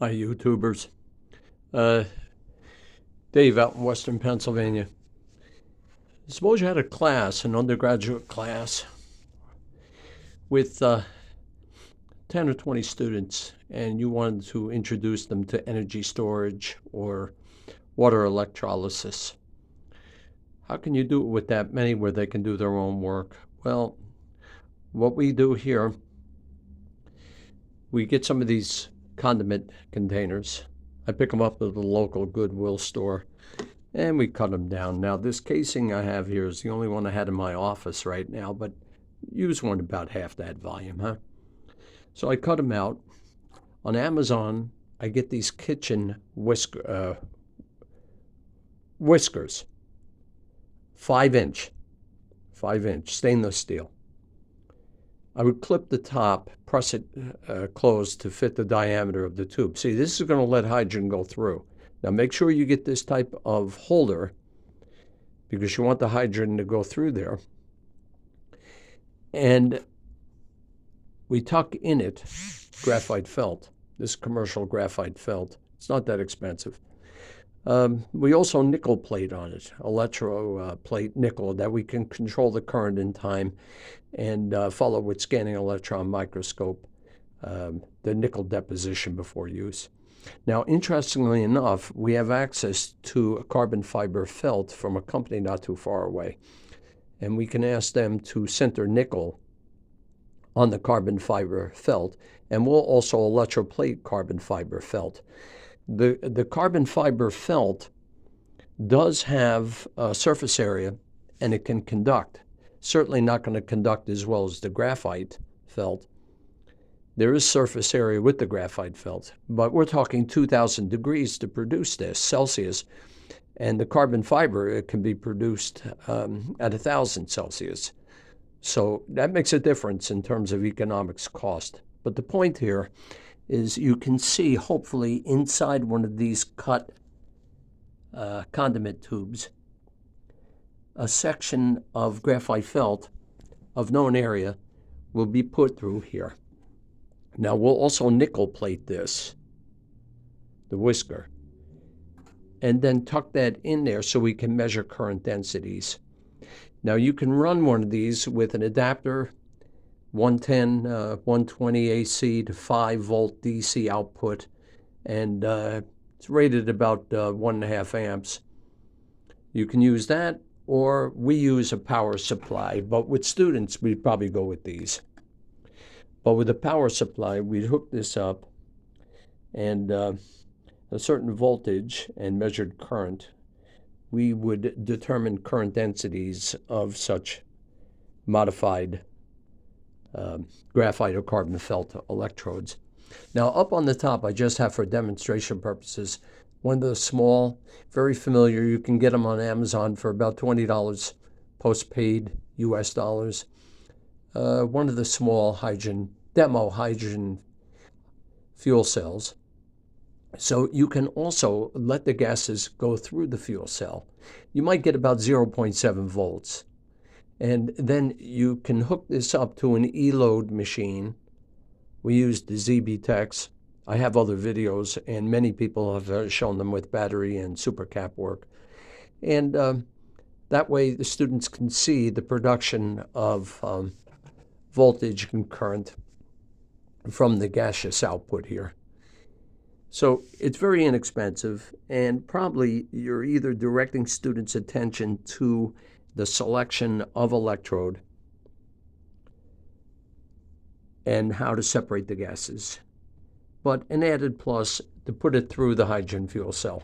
Hi, YouTubers. Uh, Dave out in Western Pennsylvania. Suppose you had a class, an undergraduate class, with 10 or 20 students, and you wanted to introduce them to energy storage or water electrolysis. How can you do it with that many where they can do their own work? Well, what we do here, we get some of these condiment containers. I pick them up at the local Goodwill store, and we cut them down. Now, this casing I have here is the only one I had in my office right now, but use one about half that volume, huh? So I cut them out. On Amazon, I get these kitchen whiskers, 5-inch stainless steel. I would clip the top, press it closed to fit the diameter of the tube. See, this is going to let hydrogen go through. Now make sure you get this type of holder because you want the hydrogen to go through there. And we tuck in it graphite felt, this commercial graphite felt. It's not that expensive. We also nickel plate on it, plate nickel, that we can control the current in time and follow with scanning electron microscope the nickel deposition before use. Now, interestingly enough, we have access to a carbon fiber felt from a company not too far away, and we can ask them to sinter nickel on the carbon fiber felt, and we'll also electroplate carbon fiber felt. The carbon fiber felt does have a surface area, and it can conduct. Certainly not going to conduct as well as the graphite felt. There is surface area with the graphite felt, but we're talking 2,000 degrees to produce this, Celsius, and the carbon fiber, it can be produced at 1,000 Celsius. So that makes a difference in terms of economics cost. But the point here is you can see, hopefully, inside one of these cut condiment tubes, a section of graphite felt of known area will be put through here. Now, we'll also nickel plate this, the whisker, and then tuck that in there so we can measure current densities. Now, you can run one of these with an adapter, 110, 120 AC to 5-volt DC output, and it's rated about 1.5 amps. You can use that, or we use a power supply, but with students, we'd probably go with these. But with a power supply, we'd hook this up, and a certain voltage and measured current, we would determine current densities of such modified graphite or carbon felt electrodes. Now, up on the top, I just have for demonstration purposes one of the small, very familiar. You can get them on Amazon for about $20 post-paid US dollars. One of the small demo hydrogen fuel cells. So you can also let the gases go through the fuel cell. You might get about 0.7 volts. And then you can hook this up to an E-load machine. We used the ZB-Techs. I have other videos, and many people have shown them with battery and supercap work. And that way the students can see the production of voltage and current from the gaseous output here. So it's very inexpensive, and probably you're either directing students' attention to the selection of electrode and how to separate the gases, but an added plus to put it through the hydrogen fuel cell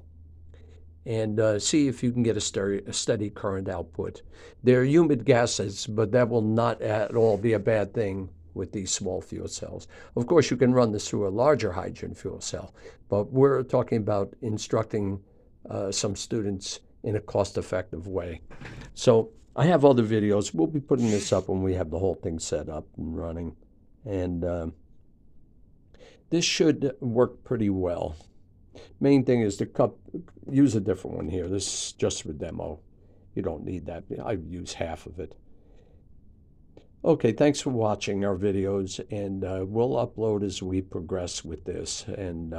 and see if you can get a steady current output. They're humid gases, but that will not at all be a bad thing with these small fuel cells. Of course, you can run this through a larger hydrogen fuel cell, but we're talking about instructing some students in a cost-effective way. So I have other videos. We'll be putting this up when we have the whole thing set up and running. And this should work pretty well. Main thing is the cup. Use a different one here. This is just for demo. You don't need that. I use half of it. Okay, thanks for watching our videos, and we'll upload as we progress with this. And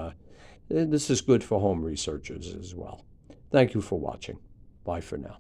this is good for home researchers as well. Thank you for watching. Bye for now.